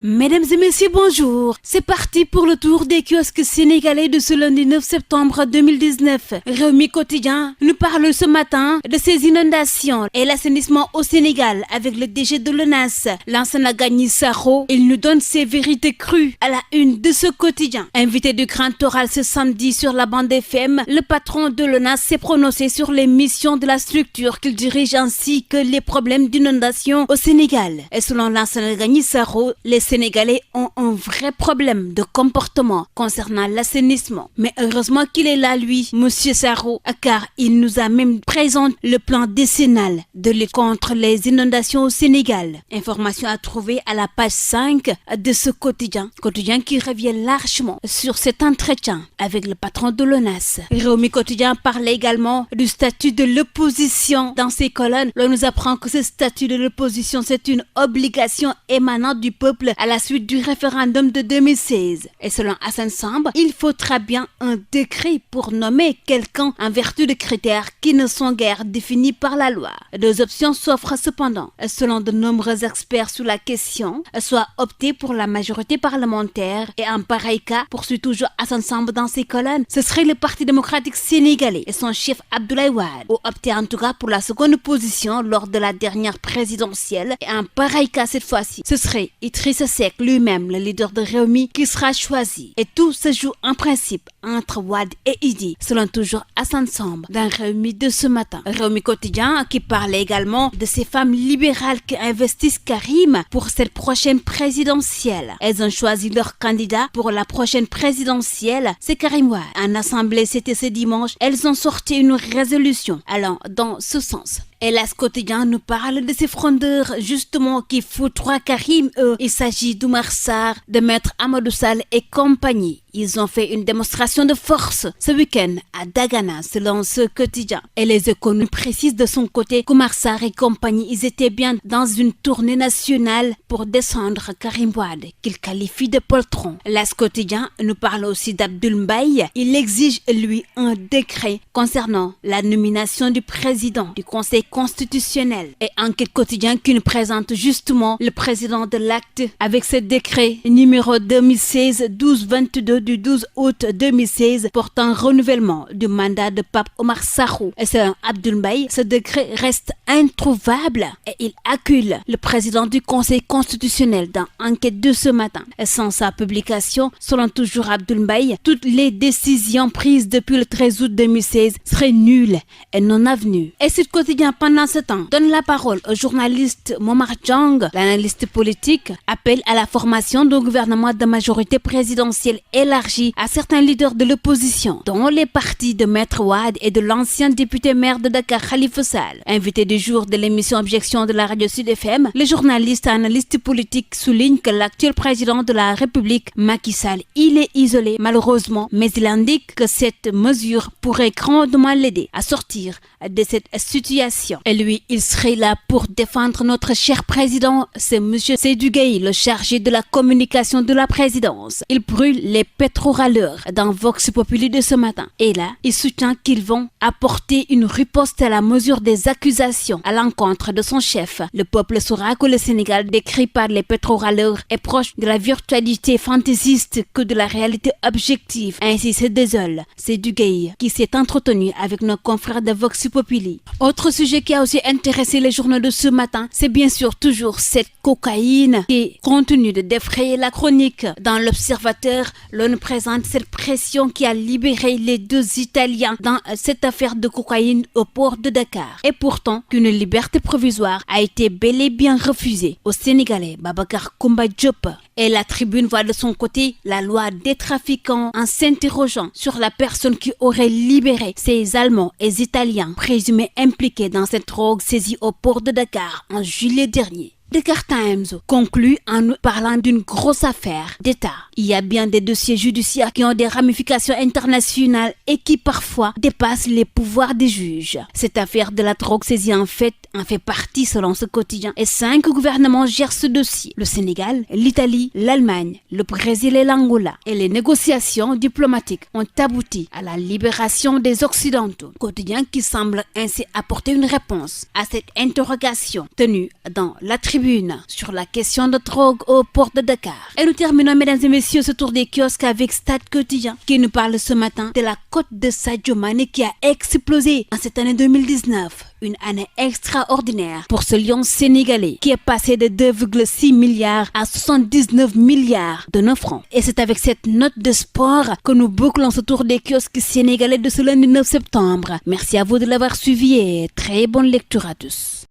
Mesdames et messieurs, bonjour. C'est parti pour le tour des kiosques sénégalais de ce lundi 9 septembre 2019. Rewmi Quotidien nous parle ce matin de ces inondations et l'assainissement au Sénégal avec le DG de l'ONAS, Lansana Gagny Sakho. Il nous donne ses vérités crues à la une de ce quotidien. Invité du grand oral ce samedi sur la bande FM, le patron de l'ONAS s'est prononcé sur les missions de la structure qu'il dirige ainsi que les problèmes d'inondation au Sénégal. Et selon Lansana Gagny Sakho, les Sénégalais ont un vrai problème de comportement concernant l'assainissement. Mais heureusement qu'il est là, lui, Monsieur Sakho, car il nous a même présenté le plan décennal de lutte contre les inondations au Sénégal. Information à trouver à la page 5 de ce quotidien qui revient largement sur cet entretien avec le patron de l'ONAS. Rewmi Quotidien parle également du statut de l'opposition. Dans ses colonnes, l'on nous apprend que ce statut de l'opposition, c'est une obligation émanant du peuple à la suite du référendum de 2016. Et selon Hassan Samb, il faudra bien un décret pour nommer quelqu'un en vertu de critères qui ne sont guère définis par la loi. Deux options s'offrent cependant, selon de nombreux experts sur la question, soit opter pour la majorité parlementaire et en pareil cas, poursuit toujours Hassan Samb dans ses colonnes, ce serait le Parti démocratique sénégalais et son chef Abdoulaye Wade, ou opter en tout cas pour la seconde position lors de la dernière présidentielle et en pareil cas cette fois-ci, ce serait Idrissa Seck lui-même, le leader de Rewmi, qui sera choisi. Et tout se joue en principe entre Wade et Idi, selon toujours Hassan Samb dans Rewmi de ce matin. Rewmi Quotidien qui parle également de ces femmes libérales qui investissent Karim pour cette prochaine présidentielle. Elles ont choisi leur candidat pour la prochaine présidentielle, c'est Karim Wade. En assemblée, c'était ce dimanche, elles ont sorti une résolution allant dans ce sens. L'As Quotidien nous parle de ces frondeurs justement qui foudroient Karim. Il s'agit d'Oumar Sarr, de Maître Amadou Sall et compagnie. Ils ont fait une démonstration de force ce week-end à Dagana selon ce quotidien. Et les Échos nous précisent de son côté qu'Oumar Sarr et compagnie, ils étaient bien dans une tournée nationale pour descendre Karim Wade, qu'il qualifie de poltron. L'As Quotidien nous parle aussi d'Abdoul Mbaye. Il exige lui un décret concernant la nomination du président du Conseil constitutionnel. Et Enquête Quotidien qui nous présente justement le président de l'Acte avec ce décret numéro 2016-1222 du 12 août 2016 portant renouvellement du mandat de Pape Omar Sakho. Et selon Abdoul Mbaye, ce décret reste introuvable et il accule le président du Conseil constitutionnel dans Enquête de ce matin. Et sans sa publication, selon toujours Abdoul Mbaye, toutes les décisions prises depuis le 13 août 2016 seraient nulles et non avenues. Et Sud Quotidien pendant ce temps donne la parole au journaliste Momar Diong, l'analyste politique, appelle à la formation d'un gouvernement de majorité présidentielle élargie à certains leaders de l'opposition, dont les partis de Maître Wade et de l'ancien député maire de Dakar Khalifa Sall. Invité du jour de l'émission Objection de la radio Sud FM, le journaliste et analyste politique souligne que l'actuel président de la République, Macky Sall, il est isolé malheureusement, mais il indique que cette mesure pourrait grandement l'aider à sortir de cette situation. Et lui, il serait là pour défendre notre cher président. C'est monsieur Seydou Gueye, le chargé de la communication de la présidence. Il brûle les pétroraleurs dans Vox Populi de ce matin. Et là, il soutient qu'ils vont apporter une riposte à la mesure des accusations à l'encontre de son chef. Le peuple saura que le Sénégal, décrit par les pétroraleurs, est proche de la virtualité fantaisiste que de la réalité objective. Ainsi se désole Seydou Gueye, qui s'est entretenu avec nos confrères de Vox Populi. Autre sujet qui a aussi intéressé les journaux de ce matin, c'est bien sûr toujours cette cocaïne qui continue de défrayer la chronique. Dans l'Observateur, l'on présente cette pression qui a libéré les deux Italiens dans cette affaire de cocaïne au port de Dakar. Et pourtant, qu'une liberté provisoire a été bel et bien refusée au Sénégalais Babacar Koumba Diop. Et la Tribune voit de son côté la loi des trafiquants en s'interrogeant sur la personne qui aurait libéré ces Allemands et Italiens présumés impliqués dans cette drogue saisie au port de Dakar en juillet dernier. Dakar Times conclut en nous parlant d'une grosse affaire d'État. Il y a bien des dossiers judiciaires qui ont des ramifications internationales et qui parfois dépassent les pouvoirs des juges. Cette affaire de la drogue saisie en fait partie selon ce quotidien et 5 gouvernements gèrent ce dossier. Le Sénégal, l'Italie, l'Allemagne, le Brésil et l'Angola. Et les négociations diplomatiques ont abouti à la libération des Occidentaux. Quotidien qui semble ainsi apporter une réponse à cette interrogation tenue dans la Tribune tribune sur la question de drogue au port de Dakar. Et nous terminons, mesdames et messieurs, ce tour des kiosques avec Stade Quotidien qui nous parle ce matin de la cote de Sadio Mané qui a explosé en cette année 2019. Une année extraordinaire pour ce lion sénégalais qui est passé de 2,6 milliards à 79 milliards de nos francs. Et c'est avec cette note de sport que nous bouclons ce tour des kiosques sénégalais de ce lundi 9 septembre. Merci à vous de l'avoir suivi et très bonne lecture à tous.